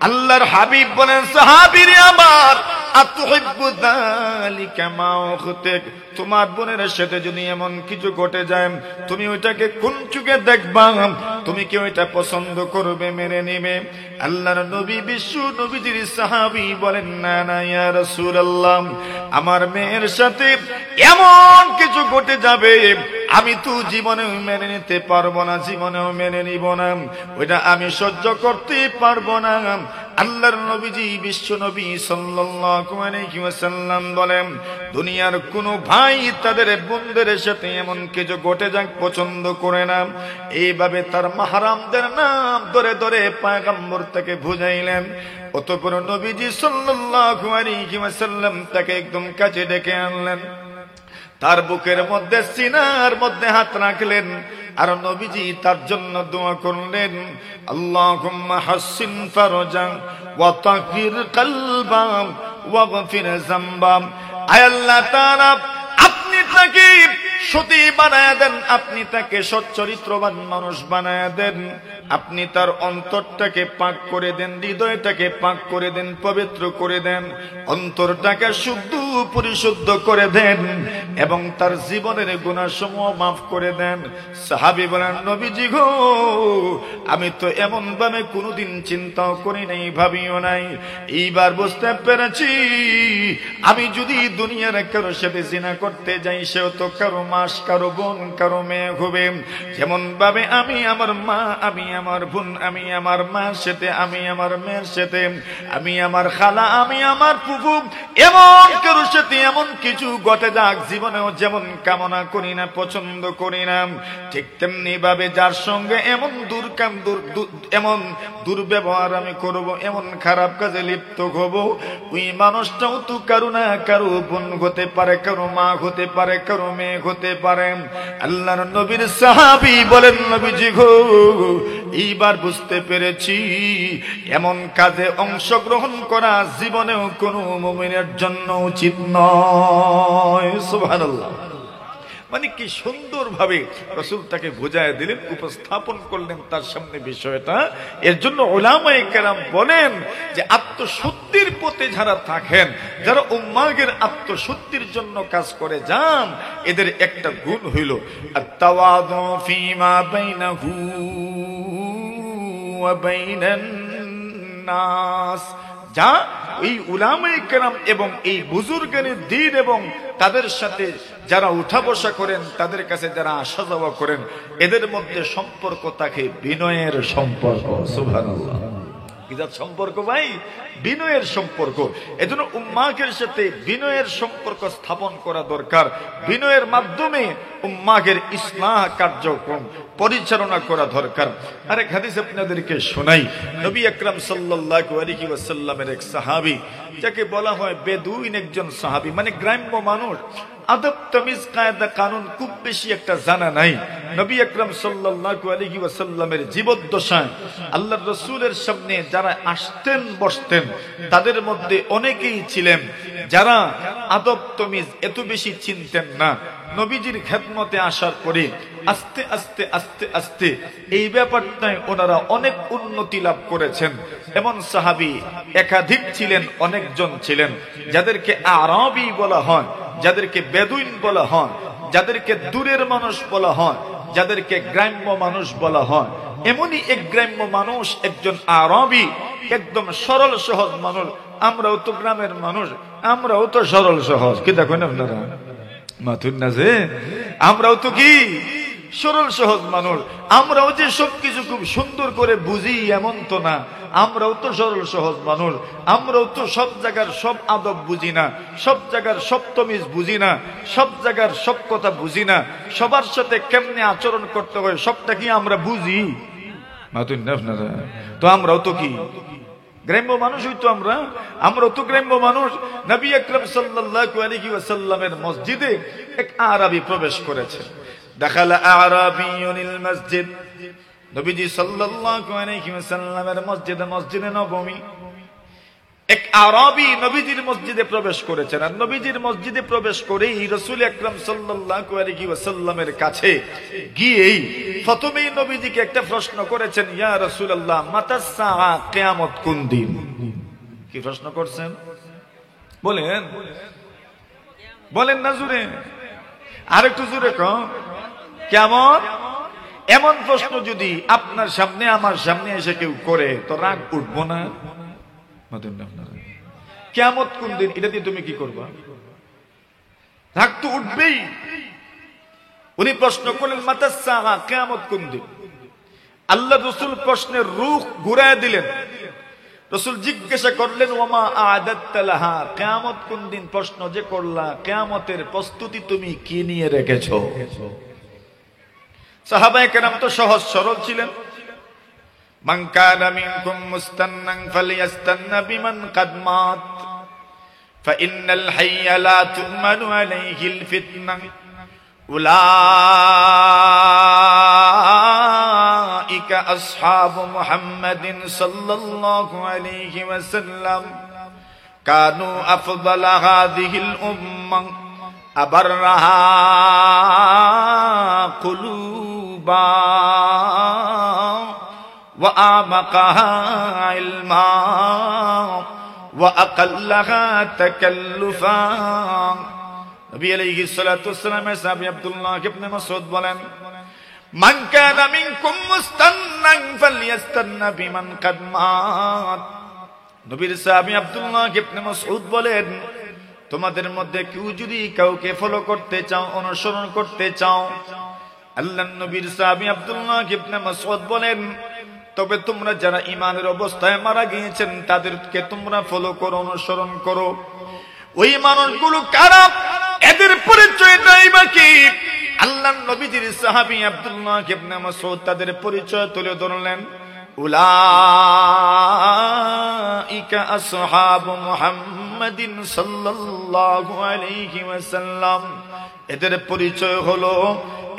আল্লাহর হাবিব বলেন, সাহাবীরে আমার, আতুহিব্বু যালিকা মা উখতিক, তোমার বোনের সাথে যদি এমন কিছু ঘটে যায়, তুমি ওইটাকে কোন চোখে দেখবা? তুমি কি ওইটা পছন্দ করবে, মেনে নিবে? আল্লাহর নবী, বিশ্ব নবীজির সাহাবী বলেন, না না ইয়া রাসূলুল্লাহ, আমার মেয়ের সাথে এমন কিছু ঘটে যাবে, আমি তো জীবনেও মেনে নিতে পারবো না, জীবনেও মেনে নিব না, ওইটা আমি সহ্য করতে পারবো না। আল্লাহর নবীজি, বিশ্ব নবী সাল্লাল্লাহু আলাইহি ওয়াসাল্লাম বলেন, দুনিয়ার কোন ভাই তাদের বোনদের সাথে এমন কিছু ঘটে যাক পছন্দ করে না। এইভাবে তার মাহরামদের নাম ধরে ধরে পয়গম্বর তাকে বুঝাইলেন। অতঃপর নবীজি সাল্লাল্লাহু আলাইহি ওয়াসাল্লাম তাকে একদম কাছে ডেকে আনলেন, তার বুকের মধ্যে, সিনার মধ্যে হাত রাখলেন, আর নবীজি তার জন্য দোয়া করলেন, আল্লাহুম্মা হাসসিন ফারজান ওয়া তাহির কলবাম ওয়াগফির যামবাম। আয় আল্লাহ তাআলা, আপনি তাকে সতী বানায়া দেন, আপনি তাকে সচ্চরিত্রবান মানুষ বানায়া দেন, আপনি তার অন্তরটাকে পাক করে দেন, হৃদয়টাকে পাক করে দেন, পবিত্র করে দেন, অন্তরটাকে শুদ্ধ পরিশুদ্ধ করে দেন, এবং তার জীবনের গুনাহসমূহ মাফ করে দেন। সাহাবী বলেন, নবীজি গো, আমি তো এমন ভাবে কোনোদিন চিন্তাও করি নাই, ভাবিও নাই, এইবার বুঝতে পেরেছি, আমি যদি দুনিয়ার কারো সাথে জিনা করতে যাই, সেও তো কারো মাস, কারো বোন, কারো মেয়ে হবে। যেমন ভাবে আমি আমার মা, আমি আমার বোন, আমি আমার মার সাথে, আমি আমার মেয়ের সাথে, আমি আমার খালা, আমি আমার ফুফু, এমন কারো সাথে এমন কিছু ঘটে যাক, জীবনেও যেমন কামনা করি না, পছন্দ করি না, ঠিক তেমনি ভাবে যার সঙ্গে এমন এমন দুর্ব্যবহার আমি করব, এমন খারাপ কাজে লিপ্ত হব, ওই মানুষটাও তো কারো না কারো বোন হতে পারে, কারো মা হতে পারে, কারো মেয়ে হতে পারে। আল্লাহর নবীর সাহাবী বলেন, নবীজি গো, এইবার বুঝতে পেরেছি, এমন কাজে অংশগ্রহণ করা জীবনেও কোনো মুমিনের জন্য উচিত নয়। সুবহানাল্লাহ। মানে কি সুন্দর ভাবে রাসূল তাকে বুঝায় দিলেন, উপস্থাপন করলেন তার সামনে বিষয়টা। এর জন্য উলামায়ে কেরাম বলেন যে আত্মশুদ্ধির পথে যারা থাকেন, যারা উম্মাহের আত্মশুদ্ধির জন্য কাজ করে যান, এদের একটা গুণ হইল আত-তাওয়াদু ফীমা বাইনাহু ওয়া বাইনান নাস। যা এই উলামায়ে কেরাম এবং এই বুজুর্গানে দ্বীন এবং তাদের সাথে যারা উঠা বসা করেন, তাদের কাছে যারা আসা যাওয়া করেন, এদের মধ্যে সম্পর্ক থাকে বিনয়ের সম্পর্ক। সুবহানাল্লাহ। কিজাত সম্পর্ক ভাই? বিনয়ের সম্পর্ক। এজন্য উম্মাহের সাথে বিনয়ের সম্পর্ক স্থাপন করা দরকার। বিনয়ের মাধ্যমে উম্মাহের ইসলাহ কার্যক্রম পরিচালনা করা দরকার। আরেক হাদিস আপনাদেরকে শোনাই। নবী আকরাম সাল্লাল্লাহু আলাইহি ওয়াসাল্লামের এক সাহাবী, যাকে বলা হয় বেদুইন, একজন সাহাবী, মানে গ্রাম্য মানুষ, আদব তামিজ কায়দা কানুন খুব বেশি একটা জানা নাই। নবী আকরাম সাল্লাল্লাহু আলাইহি ওয়াসাল্লামের জীবদ্দশায় আল্লাহর রাসূলের সামনে যারা আসতেন বসতেন, তাদের মধ্যে অনেকেই ছিলেন যারা আদব তামিজ এত বেশি চিনতেন না। নবীজির খেদমতে আসার পরে আস্তে আস্তে আস্তে আস্তে এই ব্যাপারটায় ওনারা অনেক উন্নতি লাভ করেছেন। এমন সাহাবী একাধিক ছিলেন, অনেকজন ছিলেন, যাদেরকে আরবি বলা হয়, যাদেরকে বেদুইন বলা হয়, যাদেরকে দূরের মানুষ বলা হয়, যাদেরকে গ্রাম্য মানুষ বলা হয়। এমনই এক গ্রাম্য মানুষ, একজন আরবি, একদম সরল সহজ মানুষ। আমরাও তো গ্রামের মানুষ, আমরাও তো সরল সহজ, কি দেখেন আপনারা মাথুর না যে আমরাও তো কি সরল সহজ মানুষ। আমরাও যে সবকিছু খুব সুন্দর করে বুঝি এমন তো না, আমরাও তো সরল সহজ মানুষ। আমরাও তো সব জায়গার সব আদব বুঝি না, সব জায়গার সব তমিজ বুঝি না, সব জায়গার সব কথা বুঝি না, সবার সাথে কেমনে আচরণ করতে হয় সবটা কি আমরা বুঝি? মাথুর না আপনারা? তো আমরাও তো কি গ্রাম্য মানুষ হইতো, আমরাও তো গ্রাম্য মানুষ। নবী আকরাম সাল্লাল্লাহু আলাইহি ওয়াসাল্লামের মসজিদে এক আরবি প্রবেশ করেছে। দাখালা আরাবিয়ুল মসজিদ। নবীজি সাল্লাল্লাহু আলাইহি ওয়াসাল্লামের মসজিদে, মসজিদে নববী, এক আরবি নবীজির মসজিদে প্রবেশ করেছেন, আর নবীজির মসজিদে প্রবেশ করেই রাসূল আকরাম সাল্লাল্লাহু আলাইহি ওয়াসাল্লামের কাছে গিয়েই প্রথমেই নবীজিকে একটা প্রশ্ন করেছেন, ইয়া রাসূলুল্লাহ মাতা সাআ, কিয়ামত কোন দিন? কি প্রশ্ন করছেন বলেন, বলেন না জোরে, আর একটু জোরে কম। কিয়ামত, এমন প্রশ্ন যদি আপনার সামনে আমার সামনে এসে কেউ করে তো রাগ উঠবো না? কিয়ামত কোন দিন, এটা দিয়ে তুমি কি করবা? রাগ তো উঠবেই। উনি প্রশ্ন করলেন মাতা সাআ, কিয়ামত কোন দিন? আল্লাহ রাসূল প্রশ্নের রূহ ঘুরায় দিলেন। রাসূল জিজ্ঞাসা করলেন ওমা আ'দাত্তা লাহা, কিয়ামত কোন দিন প্রশ্ন যে করলা, কিয়ামতের প্রস্তুতি তুমি কি নিয়ে রেখেছো? সাহাবায়ে কেরাম তো সহজ সরল ছিলেন। মান কানা মিনকুম মুস্তান্নান ফালইয়াস্তান্না বিমান কাদ মাত ফাইন্নাল হাইয়া লা তু'মানু আলাইহিল ফিতনাহ উলাইকা আসহাবু মুহাম্মাদিন সাল্লাল্লাহু আলাইহি ওয়াসাল্লাম কানু আফদালা হাযিহিল উম্মাহ আবাররাহা কুলুবা ওয়া আমাকাহা ইলমা ওয়া আকাল্লাহা তাকাল্লুফা। নবী আলাইহিস সালাতু ওয়াস সালামের সাহাবী আব্দুল্লাহ ইবনে মাসউদ বলেন, মান কানা মিনকুম মুস্তান্নান ফালইয়াস্তান্না বিমান কাদ মাত। নবীর সাহাবী আব্দুল্লাহ ইবনে মাসউদ বলেন, তোমাদের মধ্যে কেউ যদি কাউকে ফলো করতে চাও, অনুসরণ করতে চাও, আল্লাহর নবীর সাহাবী আব্দুল্লাহ ইবনে মাসউদ বলেন, তবে তোমরা যারা ঈমানের অবস্থায় মারা গিয়েছেন তাদেরকে তোমরা ফলো করো, অনুসরণ করো। ওই মানুষগুলো কারা, এদের পরিচয়টাই বাকি। আল্লাহর নবীজির সাহাবী আব্দুল্লাহ ইবনে মাসউদ তাদের পরিচয় তুলে ধরলেন, উলাইকা আসহাবু মুহাম্মাদিন সাল্লাল্লাহু আলাইহি ওয়াসাল্লাম। এদের পরিচয় হলো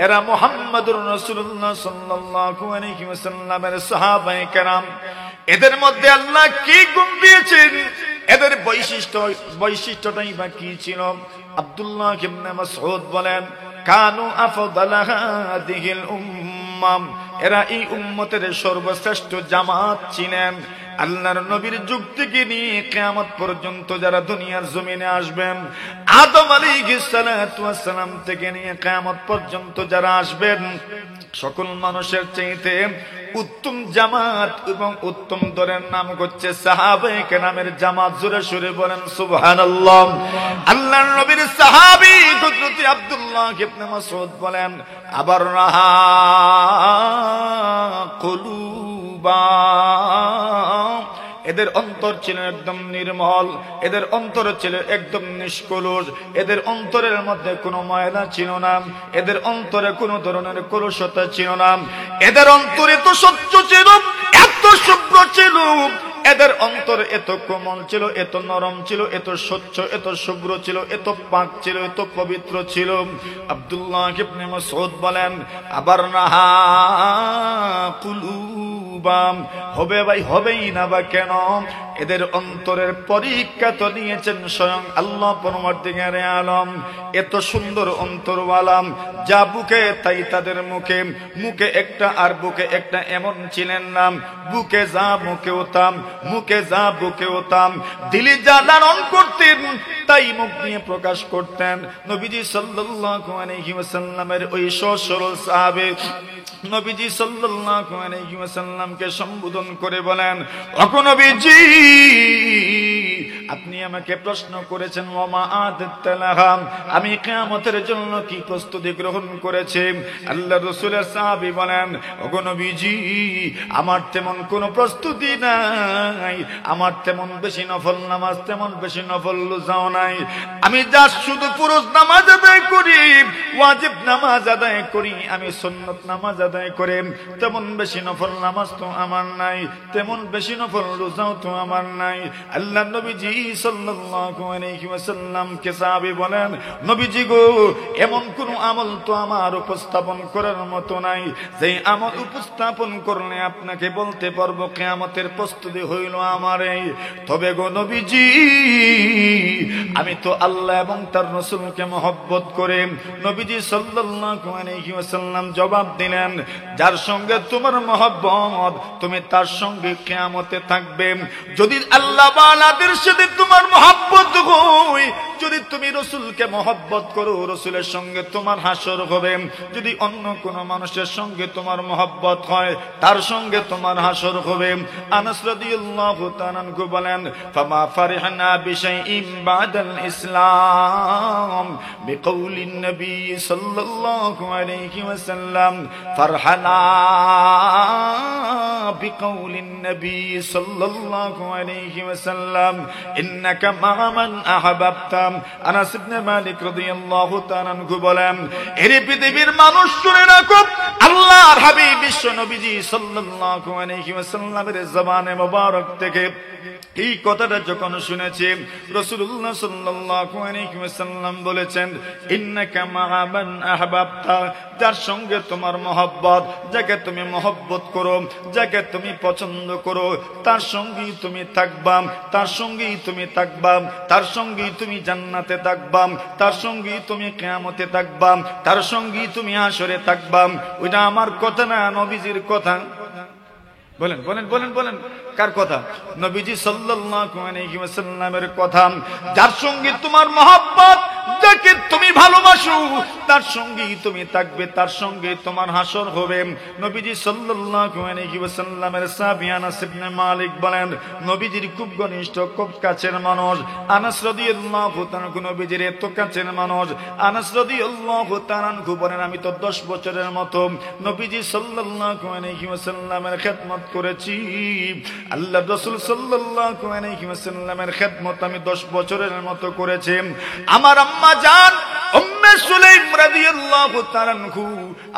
এরা মুহাম্মাদুর রাসূলুল্লাহ সাল্লাল্লাহু আলাইহি ওয়াসাল্লামের সাহাবায়ে কেরাম। এদের মধ্যে আল্লাহ কি গুণ দিয়েছেন, এদের বৈশিষ্ট্যটাই বা কি ছিল? আব্দুল্লাহ ইবনে মাসউদ বলেন, কানু আফদালা হাযিহিল উম্মাহ, এরা এই উম্মতের সর্বশ্রেষ্ঠ জামাত ছিলেন। আল্লাহর নবীর যুগ থেকে নিয়ে কিয়ামত পর্যন্ত যারা দুনিয়ার জমিনে আসবেন, আদম আলাইহিস সালাতু ওয়াস সালাম থেকে নিয়ে কিয়ামত পর্যন্ত যারা আসবেন, সকল মানুষের চাইতে উত্তম জামাত এবং উত্তম দলের নাম হচ্ছে সাহাবায়ে কেরামের জামাত। জোরে সুরে বলেন সুবহানাল্লাহ। আল্লাহর নবীর সাহাবী হযরত আব্দুল্লাহ ইবনে মাসউদ বলেন, আবার রাহা কুলুবা, এদের অন্তর ছিল একদম নির্মল, এদের অন্তর ছিল একদম নিষ্কলুষ, এদের অন্তরের মধ্যে কোনো ময়লা ছিল না, এদের অন্তরে কোনো ধরনের কলুষতা ছিল না, এদের অন্তরে এত স্বচ্ছ ছিল, এত শুভ্র ছিল, এদের অন্তর এত কোমল ছিল, এত নরম ছিল, এত স্বচ্ছ, এত শুভ্র ছিল, এত পাক ছিল, এত পবিত্র ছিল। আব্দুল্লাহ ইবনে মাসউদ বলেন, আবার নাহা কুলুবা, হবে ভাই, হবেই না বা কেন? এদের অন্তরের পরীক্ষা তো নিয়েছেন স্বয়ং আল্লাহ পরমার্দিগারে আলম। এত সুন্দর অন্তরওয়ালা, যা বুকে তাই তাদের মুখে, মুখে একটা আর বুকে একটা এমন ছিলেন না। বুকে যা মুখেও তাম, মুখে যা বুকেও তাম, দিলে যা লালন করতেন তাই মুখ দিয়ে প্রকাশ করতেন। নবীজি সাল্লাল্লাহু আলাইহি ওয়াসাল্লামের ওই সরল সাহাবে নবীজি সাল্লাল্লাহু আলাইহি ওয়াসাল্লামকে সম্বোধন করে বলেন, ওগো নবীজি, আপনি আমাকে প্রশ্ন করেছেন ওমা আ'দাত্তা লাহা, আমি কিয়ামতের জন্য কি প্রস্তুতি গ্রহণ করেছি? আল্লাহর রাসূলের সাহাবী বলেন, ওগো নবীজি, আমার তেমন কোনো প্রস্তুতি নাই, আমার তেমন বেশি নফল নামাজ, তেমন বেশি নফল রোজাও নাই। আমি যা শুধু ফরজ নামাজ আদায় করি, ওয়াজিব নামাজ আদায় করি, আমি সুন্নাত নামাজ আদায় করে, তেমন বেশি নফল নামাজ তো আমার নাই, তেমন বেশি নফল রোজাও তো আমার নাই। আল্লাহর নবীজি সাল্লাল্লাহু আলাইহি ওয়াসাল্লামকে সাহাবী বলেন, নবীজি গো, এমন কোন আমল তো আমার উপস্থাপন করার মতো নাই যে আমল উপস্থাপন করলে আপনাকে বলতে পারবো কিয়ামতের প্রস্তুতি হইল আমার এই। তবে গো নবীজি, আমি তো আল্লাহ এবং তার রাসূলকে মহব্বত করে। নবীজি সাল্লাল্লাহু আলাইহি ওয়াসাল্লাম জবাব দিলেন, যার সঙ্গে তোমার মহব্বত তুমি তার সঙ্গে কিয়ামতে থাকবে। যদি আল্লাহ ওয়ালাদের সাথে তোমার মহব্বত হয়, যদি তুমি রাসূলকে মহব্বত করো, রাসূলের সঙ্গে তোমার হাসর হবে। যদি অন্য কোন মানুষের সঙ্গে তোমার মহব্বত হয়, তার সঙ্গে তোমার হাসর হবে। আনাস রাদিয়াল্লাহু তাআলা আনহু বলেন, ফামা ফারিহনা বিশাইইন বাদাল ইসলাম বিকাউলিন নবী সাল্লাল্লাহু আলাইহি ওয়াসাল্লাম, ফারহানা বিকাউলিন নবী সাল্লাল্লাহু আলাইহি ওয়াসাল্লাম, ইন্নাকা মা মান আহাবাবতা। আনাস ইবনে মালিক রাদিয়াল্লাহু তাআলা আনহু বলেন, এর পৃথিবীর মানুষ শুনে রাখো, আল্লাহর হাবিব বিশ্ব নবীজি সাল্লাল্লাহু আলাইহি ওয়াসাল্লামের জবানে মোবারক থেকে এই কথাটা যখন শুনেছি, রাসূলুল্লাহ সাল্লাল্লাহু আলাইহি ওয়াসাল্লাম বলেছেন, ইন্নাকা মা মান আহাবাবতা, যার সঙ্গে তোমার মহব্বত, যাকে তুমি মহব্বত করো, যাকে তুমি পছন্দ করো, তার সঙ্গেই তুমি থাকবা, তার সঙ্গেই তুমি থাকবা, তার সঙ্গেই তুমি জান্নাতে থাকবা, তার সঙ্গেই তুমি কিয়ামতে থাকবা, তার সঙ্গেই তুমি হাসরে থাকবা। ওইটা আমার কথা না, নবীজির কথা। বলেন বলেন বলেন বলেন, কার কথা? নবীজি সাল্লাল্লাহু আলাইহি ওয়াসাল্লামের কথা। যার সঙ্গে তোমার মহব্বত, যাকে তুমি ভালোবাসো, তার সঙ্গেই তুমি থাকবে, তার সঙ্গে তোমার হাসর হবে। নবীজি সাল্লাল্লাহু আলাইহি ওয়াসাল্লামের সাহাবী আনাস ইবনে মালিক বলেন, নবীজির খুব ঘনিষ্ঠ, খুব কাছের মানুষ আনাস রাদিয়াল্লাহু তাআলা, নবীজির এত কাছের মানুষ আনাস রাদিয়াল্লাহু তাআলা বলেন, আমি তো 10 বছরের মতো নবীজি সাল্লাল্লাহু আলাইহি ওয়াসাল্লামের খেদমত করেছি। আল্লাহ রাসূল সাল্লাল্লাহু আলাইহি ওয়াসাল্লামের খেদমত আমি 10 বছরের মতো করেছি। আমার আম্মা জান উম্মে সুলাইম রাদিয়াল্লাহু তাআলা আনহু,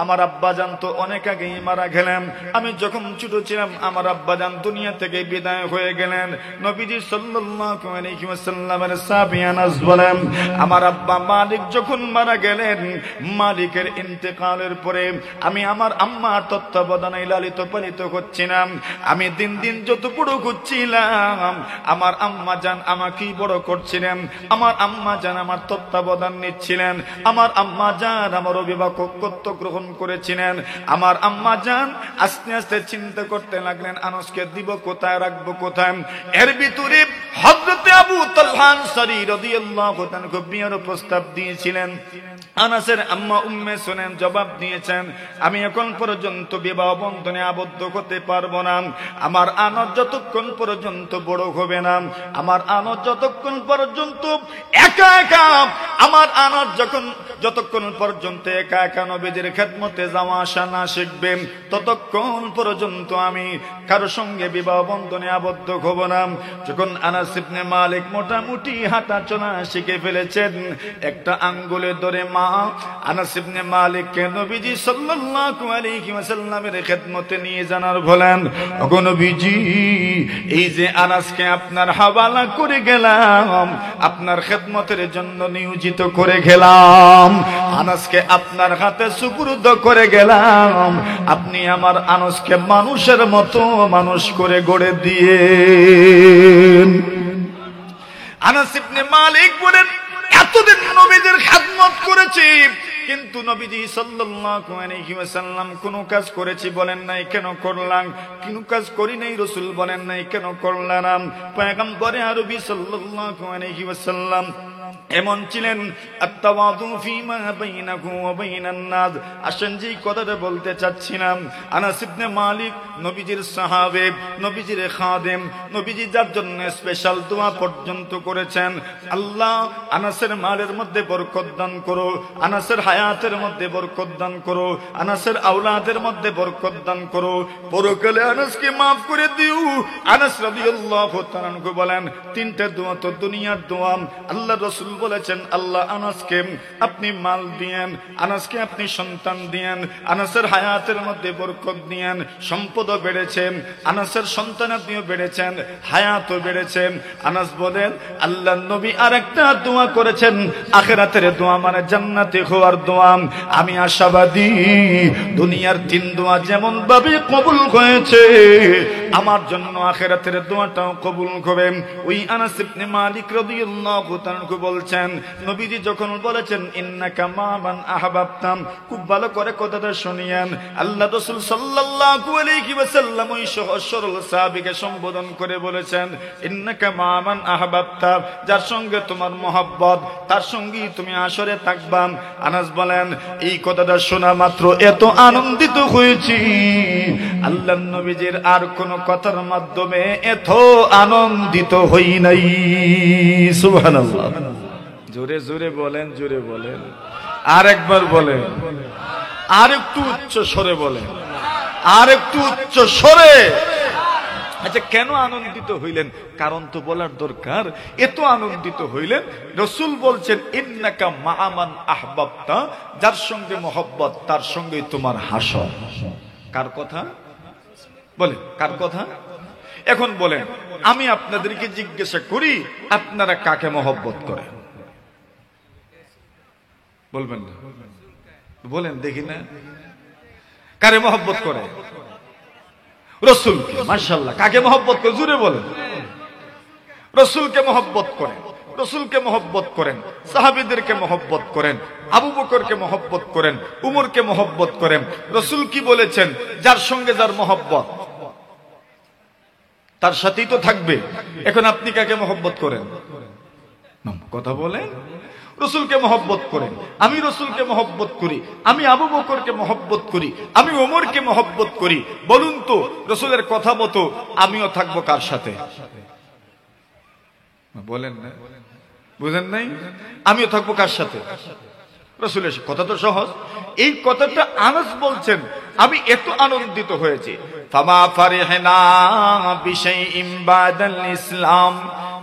আমার আব্বা জান তো অনেক আগেই মারা গেলেন। আমি যখন ছোট ছিলাম আমার আব্বা জান দুনিয়া থেকে বিদায় হয়ে গেলেন। নবীজি সাল্লাল্লাহু আলাইহি ওয়াসাল্লামের সাহাবী আনাস বলেন, আমার আব্বা মালিক যখন মারা গেলেন, মালিকের ইন্তেকালের পরে আমি আমার আম্মার তত্ত্বাবধানে লালিত পালিত হচ্ছিলাম। আমি দিন দিন যত বড় হচ্ছিলাম, আমার আম্মা জান আমাকেই বড় করছিলেন, আমার আম্মা জান আমার তত্ত্বাবধান নিচ্ছিলেন, আমার আম্মা জান আমার অভিভাবকত্ব গ্রহণ করেছিলেন। আমার আম্মা জান আস্তে আস্তে চিন্তা করতে লাগলেন, আনাসকে দিব কোথায়, রাখবো কোথায়। এর ভিতরে হযরত আবু তালহা আনসারী রাদিয়াল্লাহু তাআলা বিয়ের প্রস্তাব দিয়েছিলেন। আনাসের আম্মা উম্মে সুলাইম জবাব দিয়েছেন, আমি এখন পর্যন্ত বিবাহ বন্ধনে আবদ্ধ হতে পারবো না। আমার আনাস যতক্ষণ পর্যন্ত বড় হবে না, আমার আনাস যতক্ষণ পর্যন্ত একা একা, আমার আনাস যতক্ষণ পর্যন্ত একা একা নবীজির খেদমতে যাওয়া আসা না শিখবে, ততক্ষণ পর্যন্ত আমি কারো সঙ্গে বিবাহ বন্ধনে আবদ্ধ হব না। যখন আনাস ইবনে মালিক মোটামুটি হাঁটা চলা শিখে ফেলেছেন, একটা আঙ্গুলে ধরে মা আনাস ইবনে মালিককে নবীজি সাল্লাল্লাহু আলাইহি ওয়াসাল্লামের খেদমতে নিয়ে জানার বলেন, ওগো নবীজি, এই যে আনাসকে আপনার হাওয়ালা করে গেলাম, আপনার খেদমতের জন্য নিয়োজিত করে গেলাম, আনাসকে আপনার হাতে সুপুর্দ করে গেলাম, আপনি আমার আনাসকে মানুষের মতো মানুষ করে গড়ে দিয়েন। আনাস ইবনে মালিক বলেন, এতদিন নবীদের খেদমত করেছি, কিন্তু নবীজি সাল্লাল্লাহু আলাইহি ওয়াসাল্লাম কোন কাজ করেছি বলেন নাই, কেন করলাম? কোন কাজ করি নাই রাসূল বলেন নাই, কেন করলাম? পয়গম্বরে আরবি সাল্লাল্লাহু আলাইহি ওয়াসাল্লাম এমন ছিলেন, আত-তাওয়াদু ফীমা বাইনাহু ওয়া বাইনান নাস। আসেন যে কথাটা বলতে চাচ্ছিলাম, আনাস ইবনে মালিক নবীজির সাহাবে, নবীজির খাদেম, নবীজি যার জন্য স্পেশাল দোয়া পর্যন্ত করেছেন, আল্লাহ আনাসের মালের মধ্যে বরকত দান করো, আনাসের হায়াতের মধ্যে বরকত দান করো, আনাসের আওলাদের মধ্যে বরকত দান করো, পরকালে আনাসকে maaf করে দিও। আনাস রাদিয়াল্লাহু তাআলা বলেন, তিনটা দোয়া তো দুনিয়ার দোয়া, আল্লাহ রাসূল রাসূল বলেছেন, আল্লাহ আনাসকে আপনি মাল দিয়েন, আনাসকে আপনি সন্তান দিয়েন, আনাসের হায়াতের মধ্যে বরকত দিয়েন, সম্পদও বেড়েছে, আনাসের সন্তান আপনিও বেড়েছেন, হায়াতও বেড়েছে। আনাস বলেন আল্লাহর নবী আরেকটা দোয়া করেছেন, আখিরাতের দোয়া মানে জান্নাতে হওয়ার দোয়া। আমি আশাবাদী দুনিয়ার 3 দোয়া যেমন ভাবে কবুল হয়েছে আমার জন্য আখিরাতের দোয়াটাও কবুল হবে। ওই আনাস ইবনে মালিক রাদিয়াল্লাহু তাআলা বলছেন, নবীজি যখন বলেছেন ইন্নাকা মান আহবাবতাম, খুব ভালো করে কথাটা শুনিয়েন। আল্লাহ রাসূল সাল্লাল্লাহু আলাইহি ওয়াসাল্লাম ওই সহজ সরল সাহাবীকে সম্বোধন করে বলেছেন, ইন্নাকা মান আহবাবতা, যার সঙ্গে তোমার মহব্বত তার সঙ্গেই তুমি আসরে থাকবা। আনাস বলেন এই কথাটা শোনা মাত্র এত আনন্দিত হয়েছি, আল্লাহর নবীজির আর কোন কথার মাধ্যমে এত আনন্দিত হই নাই। সুবহানাল্লাহ। জোরে জোরে বলেন, জোরে বলেন, আর একবার বলেন, আর একটু উচ্চ স্বরে বলেন, আর একটু উচ্চ স্বরে। আচ্ছা, কেন আনন্দিত হইলেন? কারণ তো বলার দরকার। এত আনন্দিত হইলেন, রাসূল বলছেন ইন্নাকা মা'মান আহবাবতা, যার সঙ্গে মহব্বত তার সঙ্গেই তোমার হাসর। কার কথা বলেন? কার কথা? এখন বলেন, আমি আপনাদেরকে জিজ্ঞাসা করি, আপনারা কাকে মহব্বত করেন? বলবেন না? বলেন দেখি না, কারে মহব্বত করে? রাসূলকে। মাশাআল্লাহ। কাকে মহব্বত করে? জোরে বলেন। রাসূলকে মহব্বত করেন, রাসূলকে মহব্বত করেন, সাহাবীদেরকে মহব্বত করেন, আবু বকরকে মহব্বত করেন, উমরকে মহব্বত করেন। রাসূল কি বলেছেন? যার সঙ্গে যার মহব্বত তার সাথেই তো থাকবে। এখন আপনি কাকে মহব্বত করেন? কথা বলেন। রাসূলকে মহব্বত করেন, আমি রাসূলকে মহব্বত করি, আমি আবু বকরকে মহব্বত করি, আমি ওমরকে মহব্বত করি। বলুন তো, রাসূলের কথা মতো আমিও থাকবো কার সাথে? বলেন না, বুঝেন নাই? আমিও থাকবো কার সাথে? রাসূলের। কথা তো সহজ। এই কথাটা আনাস বলছেন, আমি এত আনন্দিত হয়েছি। ফামা ফারিহনা বিশাইইন বাদাল ইসলাম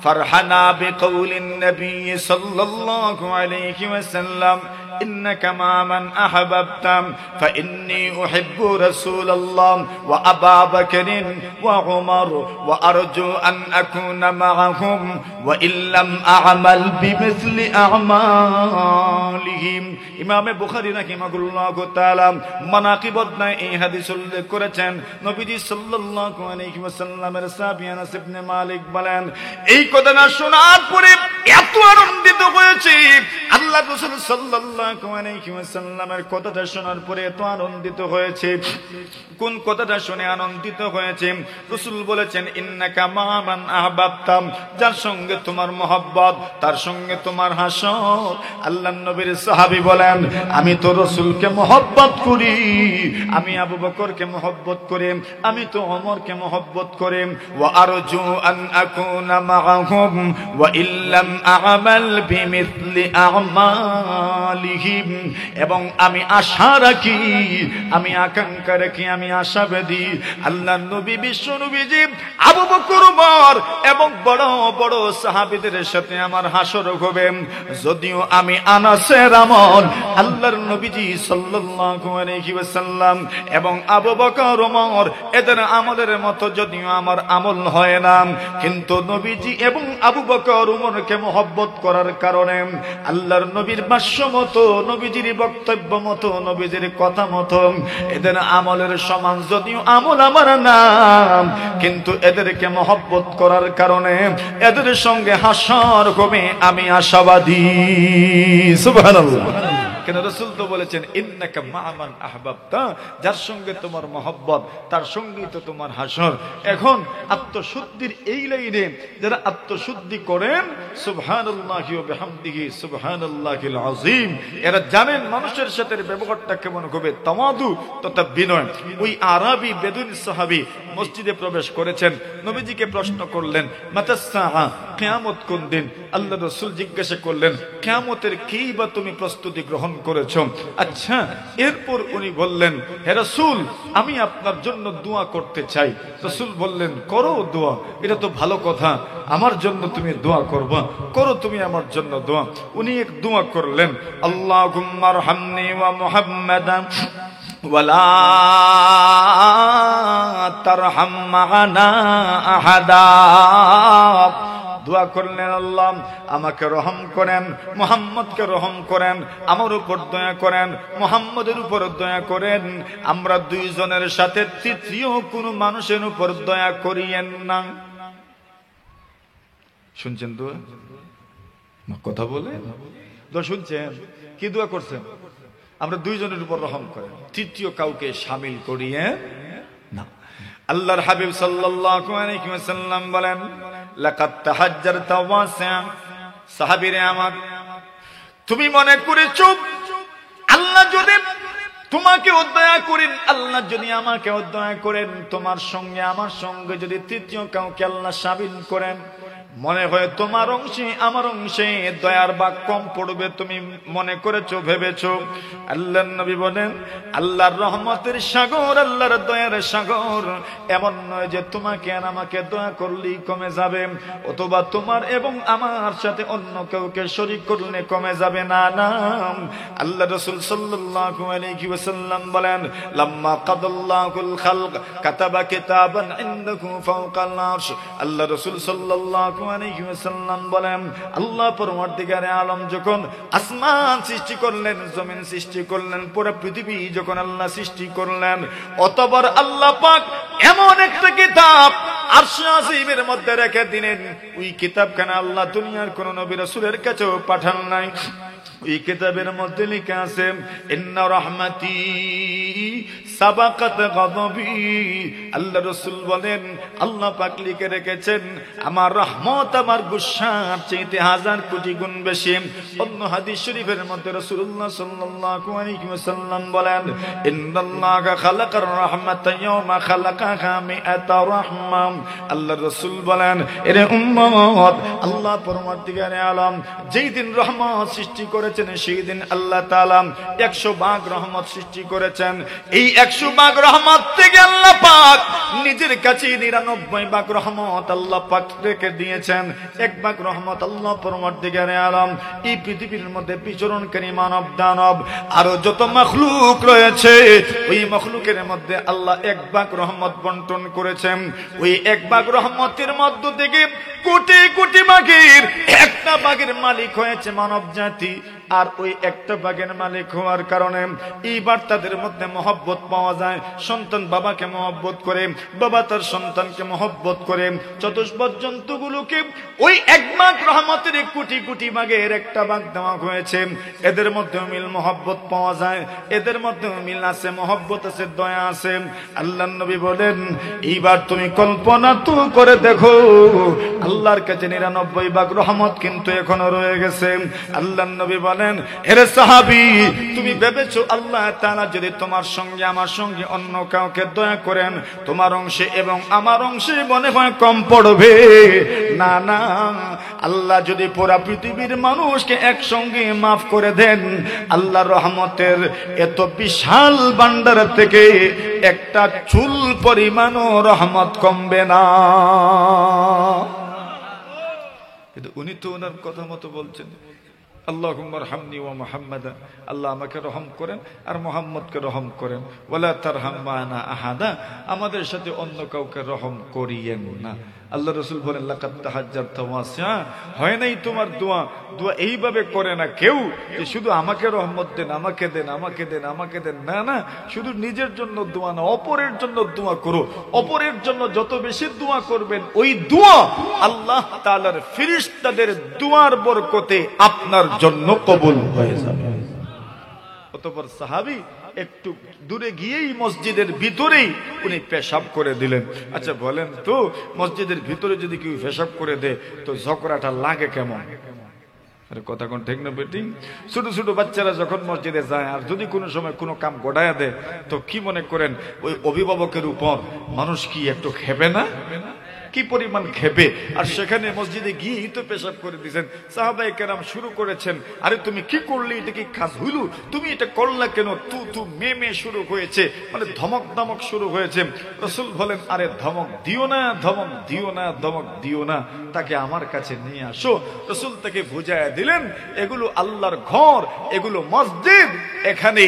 ফারহানা বিকাউলিন নবী সাল্লাল্লাহু আলাইহি ওয়াসাল্লাম ইন্নাকা মান আহবাবতা ফাইন্নী উহিব্বু রাসূলাল্লাহ ওয়া আবু বকর ওয়া উমর ওয়া আরজু আন আকুনা মাআহুম ওয়া ইল্লাম আ'মাল বিমিসলি আ'মালিহিম। ইমামে বুখারী রাহিমাহুল্লাহু তাআলা মানাকিবত নাই এই হাদিস উল্লেখ করেছেন। নবীজি সাল্লাল্লাহু আলাইহি ওয়াসাল্লামের সাহাবী আনাস ইবনে মালিক বলেন, এই কথাটা শোনার পরে এত আনন্দিত হয়েছি, আল্লাহ রাসূল সাল্লাল্লাহু আলাইহি ওয়াসাল্লামের কথাটা শোনার পরে এত আনন্দিত হয়েছে। কোন কথাটা শুনে আনন্দিত হয়েছে? রাসূল বলেছেন ইন্নাকা মান আহবাবতা, যার সঙ্গে তোমার মহব্বত তার সঙ্গে তোমার হাসর। আল্লাহর নবীর সাহাবী বলেন, আমি তো রাসূলকে মহব্বত করি, আমি আবু বকরকে মহব্বত করি, আমি তো ওমরকে মহব্বত করি। ওয়া আরজু আন আকুনা মাআহুম ওয়া ইল্লাম আ'মাল বিমিসলি আ'মালিহিম, এবং আমি আশা রাখি, আমি আকাঙ্ক্ষা রাখি, আমি আশাবাদী আল্লাহর নবী বিশ্ব নবীজি আবু বকর ওমর এবং বড় বড় সাহাবীদের সাথে আমার হাসর হবে। যদিও আমি আনাসের আমল আল্লাহর নবীজি সাল্লাল্লাহু আলাইহি ওয়াসাল্লাম এবং আবু বকর ওমর এদের আমলের মতো যদিও আমার আমল হয় না, কিন্তু নবীজি এবং আবু বকর ওমরকে মহব্বত করার কারণে আল্লাহর নবীর ভাষ্য মতো, নবীজির বক্তব্য মতো, নবীজির কথা মতো এদের আমলের সমান যদিও আমল আমার নাম, কিন্তু এদেরকে মহব্বত করার কারণে এদের সঙ্গে হাসর হবে, আমি আশাবাদী। সুবহানাল্লাহ। কেন? রাসূল তো বলেছেন ইন্নাকা মান আহবাবতা, যার সঙ্গে তোমার মহব্বত তার সঙ্গেই তো তোমার হাসর। এখন আত্মশুদ্ধির এই লাইনে যারা আত্মশুদ্ধি করেন, সুবহানাল্লাহি ওয়া বিহামদিহি সুবহানাল্লাহিল আযীম, এরা জানেন মানুষের সাথে ব্যবহারটা কেমন হবে, তাওয়াদু তথা বিনয়। ওই আরবি বেদুইন সাহাবী মসজিদে প্রবেশ করেছেন, নবীজিকে প্রশ্ন করলেন মাতাস সাআ, কিয়ামত কোন দিন? আল্লাহ রাসূল জিজ্ঞাসা করলেন, কিয়ামতের কি বা তুমি প্রস্তুতি গ্রহণ করেছো। আচ্ছা, এরপর উনি বললেন, হে রাসূল, আমি আপনার জন্য দোয়া করতে চাই। রাসূল বললেন, করো দোয়া, এটা তো ভালো কথা, আমার জন্য তুমি দোয়া করবা, করো তুমি আমার জন্য দোয়া। উনি এক দোয়া করলেন, আল্লাহুম্মা আরহামনি ওয়া মুহাম্মাদান ওয়ালা তারহাম মা'ানা আহাদা। দোয়া করলেন, আল্লাহ আমাকে রহম করেন, মুহাম্মদকে রহম করেন, আমার উপর দয়া করেন, মুহাম্মদের উপর দয়া করেন, আমরা দুইজনের সাথে তৃতীয় কোনো মানুষের উপর দয়া করিয়েন না। শুনছেন তো কথা বলে? দোয়া শুনছেন? কি দোয়া করছেন? আমরা দুইজনের উপর রহম করেন, তৃতীয় কাউকে শামিল করিয়ে না। আল্লাহর হাবিব সাল্লাল্লাহু আলাইহি ওয়াসাল্লাম বলেন, লাকাদ তাহাজ্জারতা ওয়াসিআ। সাহাবীরে আমার, তুমি মনে করেছো আল্লাহ যদি তোমাকে দয়া করেন, আল্লাহ যদি আমাকে দয়া করেন, তোমার সঙ্গে আমার সঙ্গে যদি তৃতীয় কাউকে আল্লাহ শামিল করেন, মনে হয় তোমার অংশে আমার অংশে দয়ার ভাগ কম পড়বে, তুমি মনে করেছো, ভেবেছো। আল্লাহর নবী বলেন, আল্লাহর রহমতের সাগর, আল্লাহর দয়ার সাগর এমন নয় যে তোমাকে আর আমাকে দয়া করলেই কমে যাবে, অথবা তোমার এবং আমার সাথে অন্য কাউকে শরীক করলে কমে যাবে, না না। আল্লাহ রাসূল সাল্লাল্লাহু আলাইহি ওয়াসাল্লাম বলেন, লাম্মা কাদাল্লাহুল খালক কাতাবা কিতাবান ইনদাহু ফাওকাল আরশ। আল্লাহ রাসূল সাল্লাল্লাহু আলাইহি ওয়াসাল্লাম বলেন, আল্লাহ পরওয়ারদিগারে আলম যখন আসমান সৃষ্টি করলেন, জমিন সৃষ্টি করলেন, পুরো পৃথিবী যখন আল্লাহ সৃষ্টি করলেন, অতঃপর আল্লাহ পাক এমন একটা কিতাব আরশ আজিমের মধ্যে রেখে দিলেন। ওই কিতাবখানা আল্লাহ দুনিয়ার কোন নবী রাসূলের কাছেও পাঠান নাই। ওই কিতাবের মধ্যে লেখা আছে, ইন্না রাহমাতি সাবাকাত গাদাবি। আল্লাহ রাসূল বলেন, আল্লাহ পাক লিখে রেখেছেন, আমার রহমত আমার গুসার চাইতে হাজার কোটি গুণ বেশি। অন্য হাদিস শরীফের মধ্যে রাসূলুল্লাহ সাল্লাল্লাহু আলাইহি ওয়াসাল্লাম বলেন, ইন্নাল্লাহা খালাকার রাহমাতা ইয়াওমা খালাকাহা মিআতা রাহমা। আল্লাহ রাসূল বলেন, এরে উম্মত, আল্লাহ পরওয়ারদিগারে আলম যেই দিন রহমত সৃষ্টি করেছেন, সেই দিন আল্লাহ তাআলা 100 ভাগ রহমত সৃষ্টি করেছেন। এই 100 ভাগ রহমত থেকে আল্লাহ পাক নিজের কাছে 99 ভাগ রহমত আল্লাহ পাক রেখে দিয়েছেন। 1 ভাগ রহমত আল্লাহ পরওয়ারদিগারে আলম এই পৃথিবীর মধ্যে বিচরণকারী মানব দানব আরো যত মাখলুক রয়েছে, ওই মাখলুকের মধ্যে আল্লাহ 1 ভাগ রহমত বন্টন করেছেন। ওই 1 ভাগ রহমতের মধ্য থেকে কোটি কোটি ভাগের একটা ভাগের মালিক হয়েছে মানব জাতি। আর ওই একটা ভাগের মালিক হওয়ার কারণে এইবার তাদের মধ্যে মহব্বত পাওয়া যায়। সন্তান বাবাকে মহব্বত করে, বাবা তার সন্তানকে মহব্বত করে, চতুষ্পদ জন্তুগুলোকে ওই 1 ভাগ রহমতের কোটি কোটি ভাগের একটা ভাগ দেওয়া হয়েছে। এদের মধ্যে মিল মহব্বত পাওয়া যায়, এদের মধ্যে মিল আছে, মহব্বত আছে, দয়া আছে। আল্লাহর নবী বলেন, এইবার তুমি কল্পনা তো করে দেখো, আল্লাহর কাছে 99 ভাগ রহমত কিন্তু এখনো রয়ে গেছে। আল্লাহর নবী বলেন, এরে সাহাবী, তুমি ভেবেছো আল্লাহ তাআলা যদি তোমার সঙ্গে আমার সঙ্গে অন্য কাউকে দয়া করেন, তোমার অংশে এবং আমার অংশে মনে হয় কম পড়বে? না না, আল্লাহ যদি পুরা পৃথিবীর মানুষকে একসঙ্গে মাফ করে দেন, আল্লাহর রহমতের এত বিশাল ভান্ডার থেকে একটা চুল পরিমাণও রহমত কমবে না। কিন্তু উনি তো ওনার কথা মতো বলছেন, আল্লাহুম্মা আরহামনি ওয়া মুহাম্মাদা, আল্লাহ আমাকে রহম করেন আর মুহাম্মদকে রহম করেন, ওয়ালা তারহাম মা'ানা আহাদা, আমাদের সাথে অন্য কাউকে রহম করিয়েন না। আল্লাহ রাসূল বলেন, লাকাদ তাহাজ্জারতা ওয়াসিআ, হয় নাই তোমার দোয়া, দোয়া এইভাবে করে না কেউ যে শুধু আমাকে রহমত দেন, আমাকে দেন, আমাকে দেন, আমাকে দেন, না না, শুধু নিজের জন্য দোয়া না, অপরের জন্য দোয়া করো। অপরের জন্য যত বেশি দোয়া করবেন, ওই দোয়া আল্লাহ তাআলার ফেরেশতাদের দোয়ার বরকতে আপনার জন্য কবুল হয়ে যাবে। অতঃপর সাহাবী একটু দূরে গিয়েই মসজিদের ভিতরেই উনি পেশাব করে দিলেন। আচ্ছা বলেন তো, মসজিদের ভিতরে যদি কেউ পেশাব করে দেয় তো ঝগড়াটা লাগে কেমন? আরে কথা কোন ঠিক না বেটি? ছোট ছোট বাচ্চারা যখন মসজিদে যায় আর যদি কোনো সময় কোনো কাম গড়ায়া দেয়, তো কি মনে করেন ওই অভিভাবকের উপর মানুষ কি একটু খেপে না? কি পরিমাণ খেপে। আর সেখানে মসজিদে গিয়েই তো পেশাব করে দিয়েছেন। সাহাবায়ে কেরাম শুরু করেছেন, আরে তুমি কি করলে, এটা কি কাজ হইল, তুমি এটা করলা কেন, তু তু মে মে শুরু হয়েছে, মানে ধমক ধমক শুরু হয়েছে। রাসূল বলেন, আরে ধমক দিও না, ধমক দিও না, ধমক দিও না, তাকে আমার কাছে নিয়ে আসো। রাসূল তাকে বুঝাইয়া দিলেন, এগুলো আল্লাহর ঘর, এগুলো মসজিদ, এখানে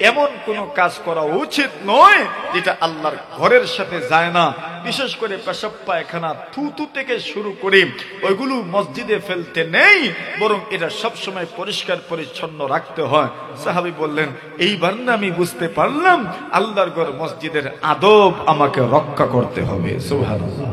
এমন কোন কাজ করা উচিত নয় যেটা আল্লাহর ঘরের সাথে যায় না। বিশেষ করে পেশাব পায়খানা থুতু থেকে শুরু করে ওইগুলো মসজিদে ফেলতে নেই, বরং এটা সবসময় পরিষ্কার পরিচ্ছন্ন রাখতে হয়। সাহাবী বললেন, এইবার না আমি বুঝতে পারলাম আল্লাহর ঘর মসজিদের আদব আমাকে রক্ষা করতে হবে। সুবহানাল্লাহ।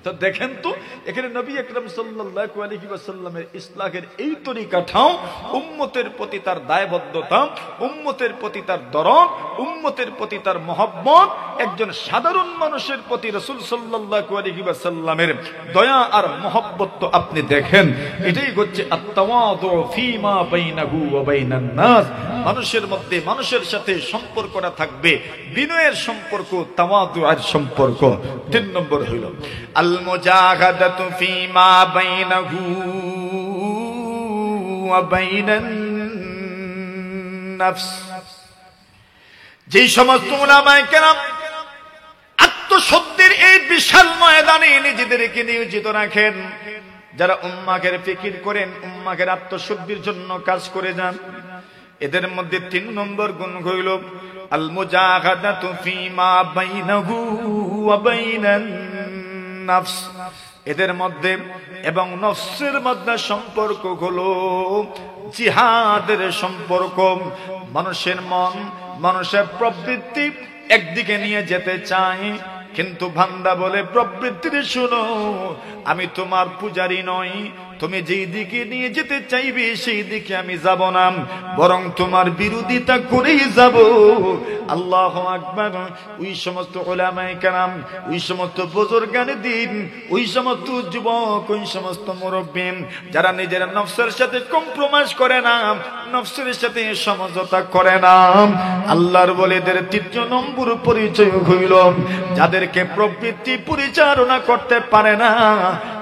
তো দেখেন তো এখানে নবী আকরাম সাল্লাল্লাহু আলাইহি ওয়াসাল্লামের ইসলাহের এই তরিকাটাও উম্মতের প্রতি তার দায়বদ্ধতা, উম্মতের প্রতি তার দরদ, উম্মতের প্রতি তার মহব্বত, একজন সাধারণ মানুষের প্রতি রাসূল সাল্লাল্লাহু আলাইহি ওয়াসাল্লামের দয়া আর মহব্বত তো আপনি দেখেন। এটাই হচ্ছে আত-তাওয়াদু ফীমা বাইনাহু ওয়া বাইনান নাস। মানুষের মধ্যে মানুষের সাথে সম্পর্কটা থাকবে বিনয়ের সম্পর্ক, তাওয়াদুর সম্পর্ক। 3 নম্বর হইল আল মুজাহাদাতু ফীমা বাইনাহু ওয়া বাইনান নাফস। যেই সমস্ত উলামায়ে কেরাম আত্মশুদ্ধির এই বিশাল ময়দানে নিজেদেরকে নিয়োজিত রাখেন, যারা উম্মাহের ফিকির করেন, উম্মাহের আত্মশুদ্ধির জন্য কাজ করে যান, এদের মধ্যে 3 নম্বর গুণ হইল আল মুজাহাদাতু ফীমা বাইনাহু ওয়া বাইনান নাফস। এদের মধ্যে এবং নফসের মধ্যে সম্পর্ক হলো জিহাদের সম্পর্ক। মানুষের মন, মানুষের প্রবৃত্তি একদিকে নিয়ে যেতে চায়, কিন্তু বান্দা বলে প্রবৃত্তির শুনো, আমি তোমার পূজারী নই, তুমি যেই দিকে নিয়ে যেতে চাইবে সেই দিকে আমি যাব না, বরং তোমার বিরোধিতা করেই যাব। আল্লাহু আকবার। ওই সমস্ত উলামায়ে কেরাম, ওই সমস্ত বুজুর্গানে দ্বীন, ওই সমস্ত যুবক, ওই সমস্ত মুরব্বি যারা নিজের নফসের সাথে কম্প্রোমাইজ করে না, নফসের সাথে সমঝোতা করে না, আল্লাহর ওলিদের 3 নম্বর পরিচয় হইল যাদেরকে প্রবৃত্তি পরিচালনা করতে পারে না,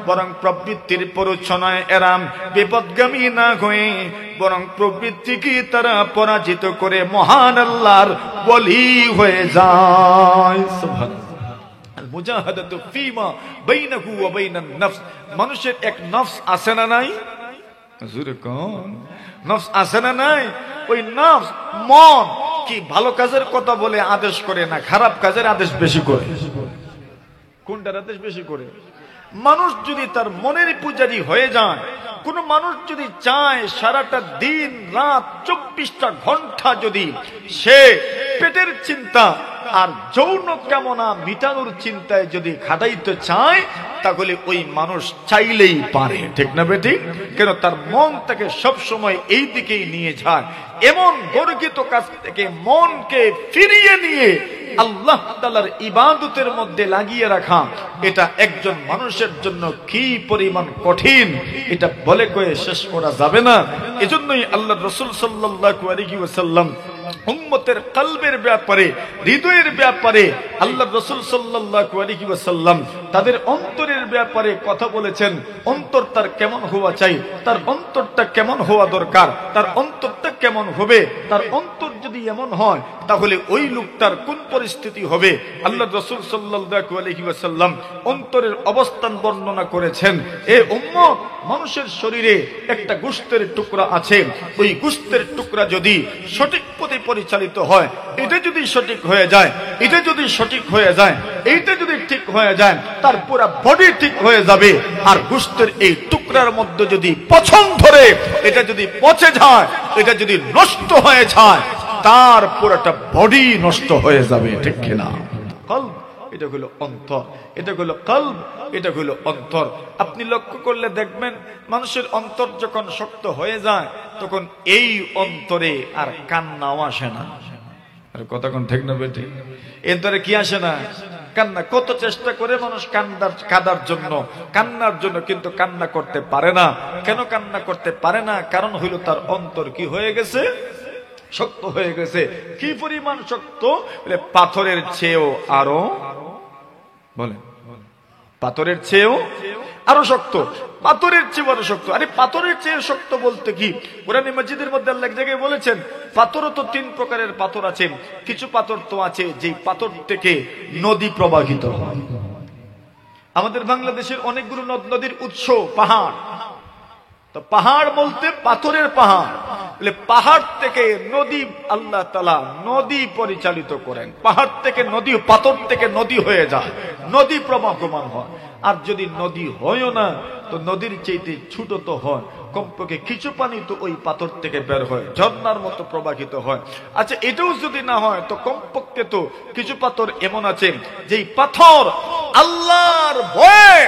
বরং প্রবৃত্তির পরিচালনায় এরা বিপদগামী না হয়ে বরং প্রবৃত্তিকে তারা পরাজিত করে মহান আল্লাহর ওলি হয়ে যায়। সুবহানাল্লাহ। আল মুজাহাদাতু ফীমা বাইনাহু ওয়া বাইনান নাফস। মানুষের এক নফস আছে না নাই? জোরে কোন নফস আছে না নাই? ওই নফস, মন কি ভালো কাজের কথা বলে আদেশ করে না খারাপ কাজের আদেশ বেশি করে? কোনটার আদেশ বেশি করে? মানুষ যদি তার মনের পূজারী হয়ে যায়, কোন মানুষ যদি চায় সারাটা দিন রাত 24টা ঘন্টা যদি সে পেটের চিন্তা আর যৌন কামনা মিটানোর চিন্তায় যদি খাটাইতে চায়, তাহলে ওই মানুষ চাইলেই পারে, ঠিক না বেটি? কেন তার মন তাকে সব সময় এই দিকেই নিয়ে যায়। এমন গর্হিত কাজ থেকে মনকে ফিরিয়ে নিয়ে আল্লাহ তাআলার ইবাদতের মধ্যে লাগিয়ে রাখা, এটা একজন মানুষের জন্য কি পরিমাণ কঠিন, এটা বলে কয়ে শেষ করা যাবে না। এজন্যই আল্লাহ রাসূল সাল্লাল্লাহু আলাইহি ওয়াসাল্লাম উম্মতের কলবের ব্যাপারে, হৃদয়ের ব্যাপারে আল্লাহ রাসূল সাল্লাল্লাহু আলাইহি ওয়াসাল্লাম তাদের অন্তরের ব্যাপারে কথা বলেছেন। অন্তর তার কেমন হওয়া চাই, তার অন্তরটা কেমন হওয়া দরকার, তার অন্তরটা কেমন হবে, তার অন্তর যদি এমন হয় তাহলে ওই লোকটার কোন পরিস্থিতি হবে। আল্লাহ রাসূল সাল্লাল্লাহু আলাইহি ওয়াসাল্লাম অন্তরের অবস্থান বর্ণনা করেছেন। এ উম্মত, মানুষের শরীরে একটা গোশতের টুকরা আছে, ওই গোশতের টুকরা যদি সঠিক পথে পরিচালিত হয়, এটা যদি সঠিক হয়ে যায়, এটা যদি সঠিক হয়ে যায়, এইটা যদি ঠিক হয়ে যায়, তার পুরো বডি ঠিক হয়ে যাবে। আর গোশতের এই টুকরার মধ্যে যদি পছন্দ ধরে, এটা যদি পচে যায়, এটা যদি নষ্ট হয়ে যায়, তার পুরোটা বডি নষ্ট হয়ে যাবে, ঠিক কিনা? কলব, এটা হলো অন্তর, এটা হলো কলব, এটা হলো অন্তর। আপনি লক্ষ্য করলে দেখবেন মানুষের অন্তর যখন শক্ত হয়ে যায়, তখন এই অন্তরে আর কান্নাও আসে না। আর কথা কোন ঠিক না বেটি? এন্তরে কি আসে না? কান্না। কত চেষ্টা করে মানুষ কাঁদার জন্য, কান্নার জন্য, কিন্তু কান্না করতে পারে না। কেন কান্না করতে পারে না? কারণ হইল তার অন্তর কি হয়ে গেছে? শক্ত হয়ে গেছে। কি পরিমাণ শক্ত? পাথরের চেয়েও আরো, বলেন, পাথরের চেয়েও আরো শক্ত, পাথরের চেয়ে আরো শক্ত। আরে পাথরের চেয়ে শক্ত বলতে কি? কোরআন মাজিদের মধ্যে আল্লাহ এক জায়গায় বলেছেন পাথরও তো 3 প্রকারের পাথর আছে। কিছু পাথর তো আছে যে পাথর থেকে নদী প্রবাহিত হয়। আমাদের বাংলাদেশের অনেকগুলো নদ নদীর উৎস পাহাড়, তো পাহাড় বলতে পাথরের পাহাড়, পাহাড় থেকে নদী আল্লাহ তাআলা নদী পরিচালিত করেন। পাহাড় থেকে নদী, পাথর থেকে নদী হয়ে যায়, নদী প্রবাহমান হয়। আর যদি নদী হয়ও না তো নদীর চাইতে ছোট তো হয়, কমপক্ষে কিছু পানি তো ওই পাথর থেকে বের হয়, ঝর্ণার মতো প্রবাহিত হয়। আচ্ছা এটাও যদি না হয় তো কমপক্ষে তো কিছু পাথর এমন আছে যেই পাথর আল্লাহর ভয়ে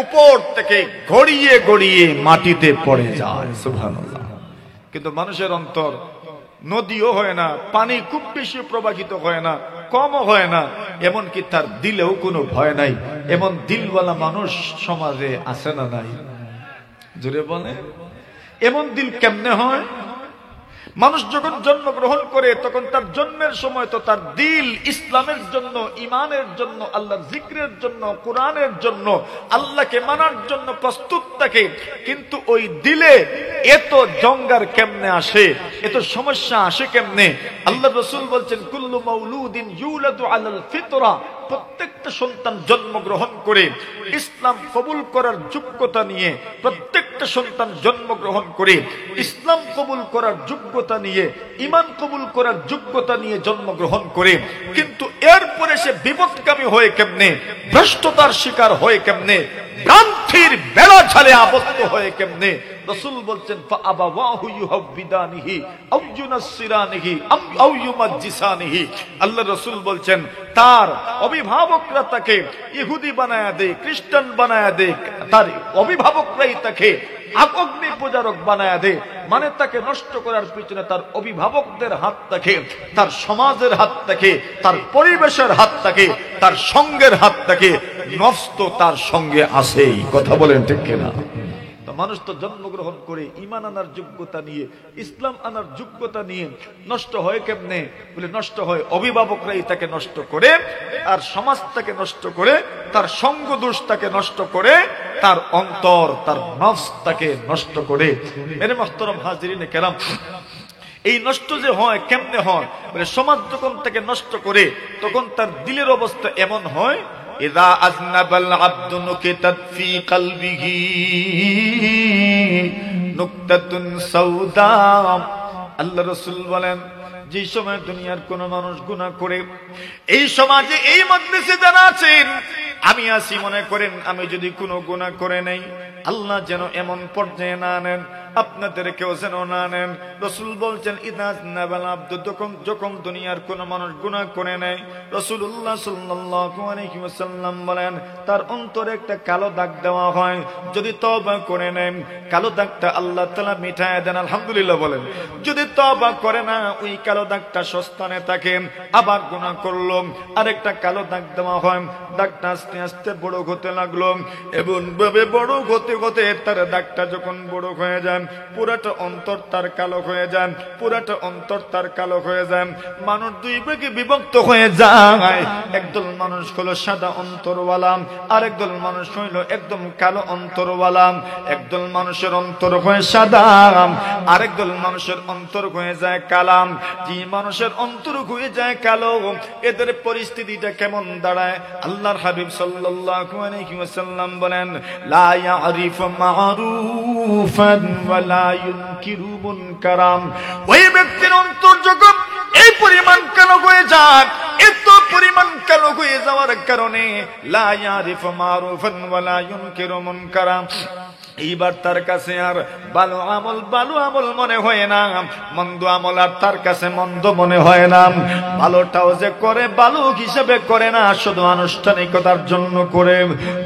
উপর থেকে গড়িয়ে গড়িয়ে মাটিতে পড়ে যায়। সুবহানাল্লাহ। কিন্তু মানুষের অন্তর নদীও হয় না, পানি খুব বেশি প্রবাহিত হয় না, কমও হয় না, এমনকি তার দিলেও কোনো ভয় নাই। এমন দিলওয়ালা মানুষ সমাজে আছে না নাই? জোরে বলে, এমন দিল কেমনে হয়? মানুষ যখন জন্মগ্রহণ করে তখন তার জন্মের সময় তো তার দিল ইসলামের জন্য, ইমানের জন্য, আল্লাহর জিক্রের জন্য, কোরআনের জন্য, আল্লাহকে মানার জন্য প্রস্তুত থাকে। কিন্তু ওই দিলে এত জঙ্গার কেমনে আসে, এত সমস্যা আসে কেমনে? আল্লাহ রাসূল বলছেন কুল্লু মাউলুদিন ইউলাদু আলাল ফিতরা, প্রত্যেকটা সন্তান জন্মগ্রহণ করে ইসলাম কবুল করার যোগ্যতা নিয়ে, প্রত্যেকটা সন্তান জন্মগ্রহণ করে ইসলাম কবুল করার যোগ্যতা নিয়ে, ঈমান কবুল করার যোগ্যতা নিয়ে জন্মগ্রহণ করে। কিন্তু এরপরে সে বিপদগামী হয়ে কেমনে, ভ্রষ্টতার শিকার হয়ে কেমনে, ভ্রান্তির বেলা ছালে আবদ্ধ হয়ে কেমনে? রাসূল বলছেন ফাআবাওয়াহু ইউহাব্বিদানিহি আও ইউনাসসিরানিহি আও ইউমাজ্জিসানিহি। আল্লাহ রাসূল বলছেন তার অভিভাবকরা তাকে ইহুদি বানায়া দেয়, খ্রিস্টান বানায়া দেয়, তার অভিভাবকরাই তাকে অগ্নি পূজারক বানায়া দেয়। মানে তাকে নষ্ট করার পিছনে তার অভিভাবকদের হাত থাকে, তার সমাজের হাত থাকে, তার পরিবেশের হাত থাকে, তার সঙ্গের হাত থাকে, নফস তো তার সঙ্গে আছেই। কথা বলেন ঠিক কিনা? মানুষ তো জন্মগ্রহণ করে ঈমান আনার যোগ্যতা নিয়ে, ইসলাম আনার যোগ্যতা নিয়ে নষ্ট হয় কেমনে? বলে নষ্ট হয় অভিভাবকরাই তাকে নষ্ট করে, আর সমাজ তাকে নষ্ট করে, তার সঙ্গ দোষ তাকে নষ্ট করে, তার অন্তর, তার নফস তাকে নষ্ট করে। মেরে মুহতারাম হাজিরিনে কেরাম, এই নষ্ট যে হয় কেমনে হয়? মানে সমাজ যখন তাকে নষ্ট করে তখন তার দিলের অবস্থা এমন হয়, ইযা আযনাবাল আবদু নুকিতাত ফি কলবিহি নুকতাতুন সাউদা। আল্লাহ রাসূল বলেন যে সময় দুনিয়ার কোন মানুষ গুনাহ করে, এই সমাজে এই মজলিসে যারা আছেন, আমি আসি মনে করেন আমি যদি কোনো গুনাহ করে নাই, আল্লাহ যেন এমন পর্যায়ে না নেন, আপনাদেরকেও যেন না নেন। রাসূল বলছেন ইযা আযনাবাল আবদু, যখন দুনিয়ার কোন মানুষ গুনাহ করে নেয়, রাসূলুল্লাহ সাল্লাল্লাহু আলাইহি ওয়াসাল্লাম বলেন তার অন্তরে একটা কালো দাগ দেওয়া হয়। যদি তওবা করে নেন, কালো দাগটা আল্লাহ তাআলা মিটায় দেন। আলহামদুলিল্লাহ বলেন। যদি তওবা করে না, ওই কালো দাগটা সস্তানে থাকে, আবার গুনাহ করলো, আরেকটা কালো দাগ দেওয়া হয়। দাগটা আস্তে আস্তে বড় হতে লাগলো, এবং ভাবে বড় হতে হতে তার দাগটা যখন বড় হয়ে যায়, পুরাটা অন্তর তার কালো হয়ে যায়, পুরাটা অন্তর তার কালো হয়ে যায়। মানুষ দুই ভাগে বিভক্ত হয়ে যায়। একদল মানুষ হলো সাদা অন্তরওয়ালা, আর একদল মানুষ হইল একদম কালো অন্তরওয়ালা। একদল মানুষের অন্তর হয়ে সাদা, আর একদল মানুষের অন্তর হয়ে যায় কালাম। যে মানুষের অন্তর হয়ে যায় কালো, এদের পরিস্থিতিটা কেমন দাঁড়ায়? আল্লাহর হাবিব সাল্লাল্লাহু আলাইহি ওয়াসাল্লাম বলেন লা ইয়ারিফু মা'রুফান ওয়া লা ইউনকিরু মুনকারাম। ওই ব্যক্তির অন্তর যখন এই পরিমাণ কালো হয়ে যায়, এত পরিমাণ কালো হয়ে যাওয়ার কারণে লা ইয়ারিফু মা'রুফান ওয়া লা ইউনকিরু মুনকারাম, এইবার তার কাছে আর ভালো আমল মনে হয় না, মন্দ আমল আর তার কাছে মন্দ মনে হয় না। ভালোটাও যে করে ভালো হিসেবে করে না, শুধু আনুষ্ঠানিকতার জন্য করে।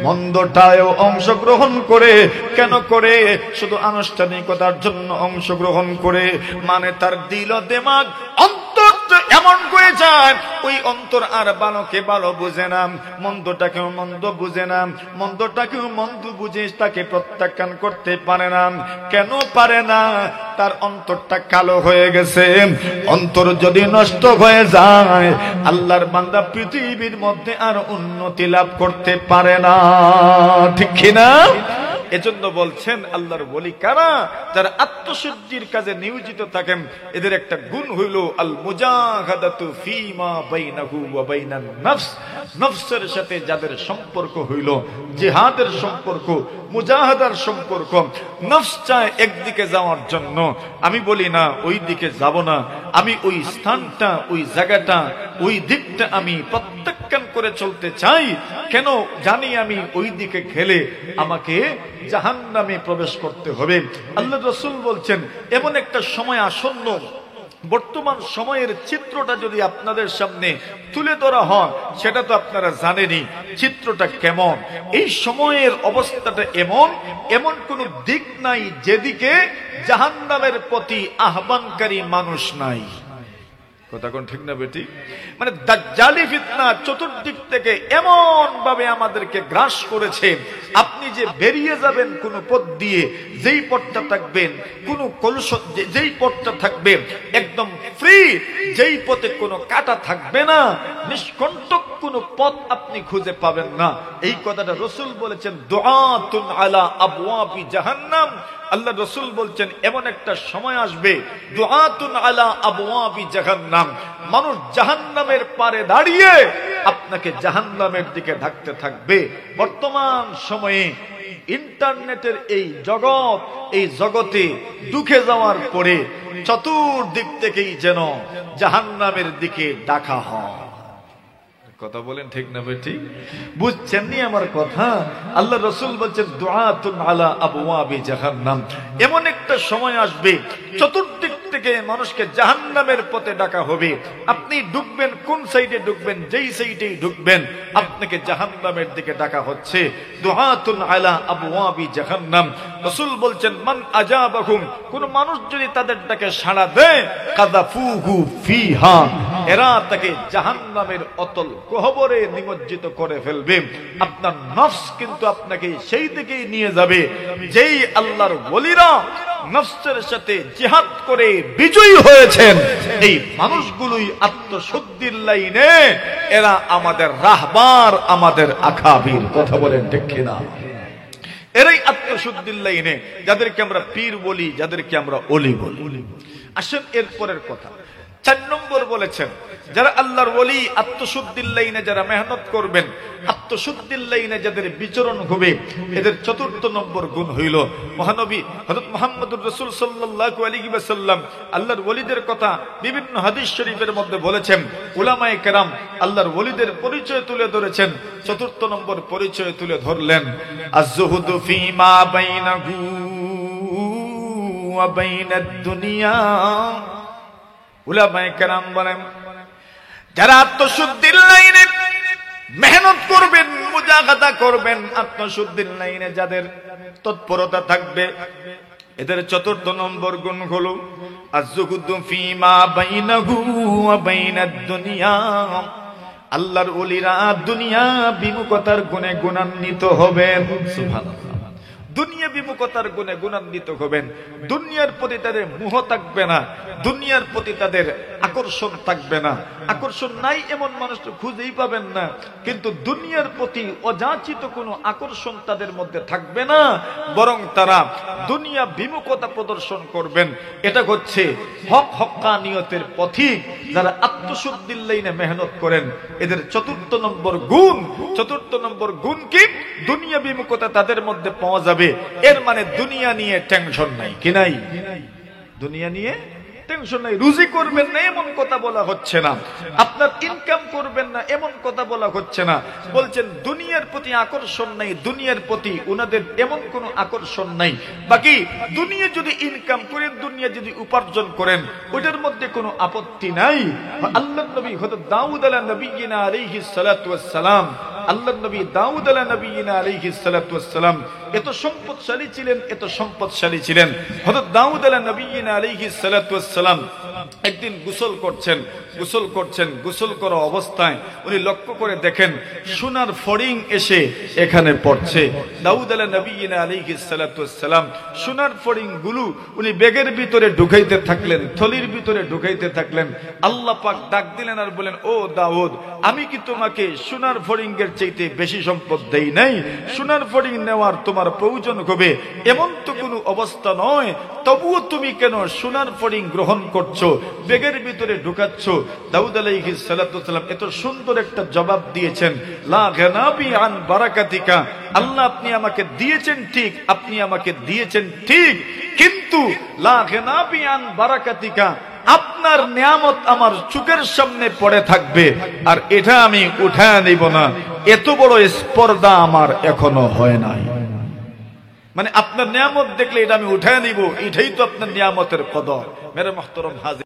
মন্দটাও অংশগ্রহণ করে, কেন করে? শুধু আনুষ্ঠানিকতার জন্য অংশগ্রহণ করে। মানে তার দিল দিমাগ অন্তর এমন করে হয়ে যায়, ওই অন্তর আর ভালোকে ভালো বুঝে না, মন্দটাকেও মন্দ বুঝে না, মন্দটাকেও মন্দ বুঝে তাকে প্রত্যাখ্যান করতে পারে না। কেন পারে না? তার অন্তরটা কালো হয়ে গেছে। অন্তর যদি নষ্ট হয়ে যায়, আল্লাহর বান্দা পৃথিবীর মধ্যে আর উন্নতি লাভ করতে পারে না। ঠিক কিনা? এজন্য বলছেন আল্লাহর ওলি কারা? যারা আত্মশুদ্ধির কাজে নিয়োজিত থাকেন। এদের একটা গুণ হইল আল মুজাহাদাতু ফীমা বাইনাহু ওয়া বাইনান নফস। নফসের সাথে যাদের সম্পর্ক হইল জিহাদের সম্পর্ক, মুজাহাদার সম্পর্ক। নফস চায় একদিকে যাওয়ার জন্য, আমি বলি না ওই দিকে যাব না, আমি ওই স্থানটা, ওই জায়গাটা, ওই দিকটা আমি প্রত্যাখ্যান করে চলতে চাই। কেন? জানি আমি ওই দিকে গেলে আমাকে জাহান্নামে প্রবেশ করতে হবে। আল্লাহ রাসূল বলছেন এমন একটা সময় আসন্ন, বর্তমান সময়ের চিত্রটা যদি আপনাদের সামনে তুলে ধরা হয়, সেটা তো আপনারা জানেনই চিত্রটা কেমন। এই সময়ের অবস্থাটা এমন, এমন কোন দিক নাই যেদিকে জাহান্নামের প্রতি আহ্বানকারী মানুষ নাই। কথা কোন ঠিক না বেটি? মানে দাজ্জালি ফিতনা চতুর্দিক থেকে এমন ভাবে আমাদেরকে গ্রাস করেছে, আপনি যে বেরিয়ে যাবেন কোন পথ দিয়ে, যেই পথটা থাকবেন, কোন কলুষ, যেই পথটা থাকবে একদম ফ্রি, যেই পথে কোনো কাটা থাকবে না, নিষ্কণ্টক কোন পথ আপনি খুঁজে পাবেন না। এই কথাটা রাসূল বলেছেন, দুআতুন আলা আবওয়াবি জাহান্নাম। আল্লাহ রাসূল বলছেন এমন একটা সময় আসবে, দুআতুন আলা আবওয়াবি জাহান্নাম, মানুষ জাহান্নামের পারে দাঁড়িয়ে আপনাকে জাহান্নামের দিকে ডাকতে থাকবে। বর্তমান সময়ে ইন্টারনেটের এই জগৎ, এই জগতে ঢুকে যাওয়ার পরে চতুর্দিক থেকেই যেন জাহান্নামের দিকে ডাকা হয়। কথা বলেন ঠিক না বেটি? বুঝছেন নি আমার কথা? আল্লাহ রাসূল বলছেন দুআতুন আলা আবওয়াবি জাহান্নাম, এমন একটা সময় আসবে চতুর্দিক থেকে মানুষকে জাহান্নামের পথে ডাকা হবে। আপনি ঢুকবেন কোন সাইডে ঢুকবেন, যেই সাইডেই ঢুকবেন আপনাকে জাহান্নামের দিকে ডাকা হচ্ছে। দুআতুন আলা আবওয়াবি জাহান্নাম। রাসূল বলছেন মান আজাবাহুম, কোন মানুষ যদি তাদের ডাকে সাড়া দেয়, কাযাফুহু ফিহা, এরা তাকে জাহান্নামের অতল গহ্বরে নিমজ্জিত করে ফেলবে। আপনার নফস কিন্তু আপনাকে সেই দিকেই নিয়ে যাবে যেই আল্লাহর ওলিরা নফসের সাথে জিহাদ করে বিজয়ী হয়েছেন। এই মানুষগুলোই আত্মশুদ্ধির লাইনে, এরা আমাদের রাহবার, আমাদের আকাবির। কথা বলেন ঠিক কিনা? এরাই আত্মশুদ্ধির লাইনে, যাদেরকে আমরা পীর বলি, যাদেরকে আমরা ওলি বলি। আসেন এরপরের কথা। 4 নম্বর বলেছেন, যারা আল্লাহর ওলি, আত্মশুদ্ধির লাইনে যারা মেহনত করবেন, আত্মশুদ্ধির লাইনে যাদের বিচরণ হবে, এদের 4th নম্বর গুণ হইল, মহানবী হযরত মুহাম্মদুর রাসূল সাল্লাল্লাহু আলাইহি ওয়াসাল্লাম আল্লাহর ওলিদের কথা বিভিন্ন হাদিস শরীফের মধ্যে বলেছেন। উলামায়ে কেরাম আল্লাহর ওলিদের পরিচয় তুলে ধরেছেন। 4th নম্বর পরিচয় তুলে ধরলেন, আয-যুহদু ফীমা বাইনাহু ওয়া বাইনাদ দুনিয়া। উলামায়ে কেরাম বলেন, যারা আত্মশুদ্ধির লাইনে মেহনত করবেন, মুজাহাদা করবেন, আত্মশুদ্ধির লাইনে যাদের তৎপরতা থাকবে, এদের 4th নম্বর গুণ হলো আয-যুহদু ফীমা বাইনাহু ওয়া বাইনাদ দুনিয়া। আল্লাহর ওলিরা দুনিয়া বিমুখতার গুণে গুণান্বিত হবেন। সুবহানাল্লাহ। দুনিয়া বিমুখতার গুণে গুণান্বিত হবেন। দুনিয়ার প্রতি তাদের মোহ থাকবে না, দুনিয়ার প্রতি তাদের আকর্ষণ থাকবে না। আকর্ষণ নাই এমন মানুষ তো খুঁজেই পাবেন না। কিন্তু দুনিয়ার প্রতি অযাচিত কোনো আকর্ষণ তাদের মধ্যে থাকবে না, বরং তারা দুনিয়া বিমুখতা প্রদর্শন করবেন। এটা হচ্ছে হক হক্কানিয়তের পথিক। যারা আত্মশুদ্ধির লাইনে মেহনত করেন, এদের 4th নম্বর গুণ। 4th নম্বর গুণ কি? দুনিয়া বিমুখতা তাদের মধ্যে পাওয়া যাবে। এর মানে দুনিয়া নিয়ে টেনশন নাই। কি নাই? দুনিয়া নিয়ে টেনশন নাই। রুজি করবেন না এমন কথা বলা হচ্ছে না, আপনার ইনকাম করবেন না এমন কথা বলা হচ্ছে না। বলছেন দুনিয়ার প্রতি আকর্ষণ নাই, দুনিয়ার প্রতি উনাদের এমন কোনো আকর্ষণ নাই। বাকি দুনিয়া যদি ইনকাম করেন, দুনিয়া যদি উপার্জন করেন, ওটার মধ্যে কোনো আপত্তি নাই। আল্লাহর নবী হযরত দাউদ আলাইহিস আলাইহিস সালাতু ওয়াস সালাম, আল্লাহর নবী দাউদ আলাইহিস সালাতু ওয়াস সালাম এত সম্পদশালী ছিলেন, এত সম্পদশালী ছিলেন। হযরত দাউদ আলাইহিস সালাতু ওয়াস সালাম একদিন গোসল করছেন, গোসল করা অবস্থায় উনি লক্ষ্য করে দেখেন সোনার ফড়িং এসে এখানে পড়ছে। দাউদ আলাইহিস সালাতু ওয়াসসালাম সোনার ফড়িং গুলো উনি ব্যাগের ভিতরে ঢুকাইতে থাকলেন, থলির ভিতরে ঢুকাইতে থাকলেন। আল্লাহ পাক ডাক দিলেন আর বলেন, ও দাউদ, আমি কি তোমাকে সোনার ফড়িং এর চাইতে বেশি সম্পদ দেই নাই? সোনার ফড়িং নেওয়ার তোমার প্রয়োজন হবে এমন তো কোনো অবস্থা নয়, তবুও তুমি কেন সোনার ফড়িং গ্রহণ করছো, বেগের ভিতরে ঢুকাচ্ছ? দাউদ আলাইহিস সালাতু ওয়াসসালাম এত সুন্দর একটা জবাব দিয়েছেন, লা গনাবি আন বারাকাতিকা, আল্লাহ আপনি আমাকে দিয়েছেন ঠিক, আপনি আমাকে দিয়েছেন ঠিক, কিন্তু লা গনাবি আন বারাকাতিকা, আপনার নিয়ামত আমার চোখের সামনে পড়ে থাকবে আর এটা আমি উঠায় নিব না, এত বড় স্পর্ধা আমার এখনো হয় নাই। মানে আপনার নিয়ামত দেখলে এটা আমি উঠায় নিব, এটাই তো আপনার নিয়ামতের কদর। মেরে মুহতারাম হাজির।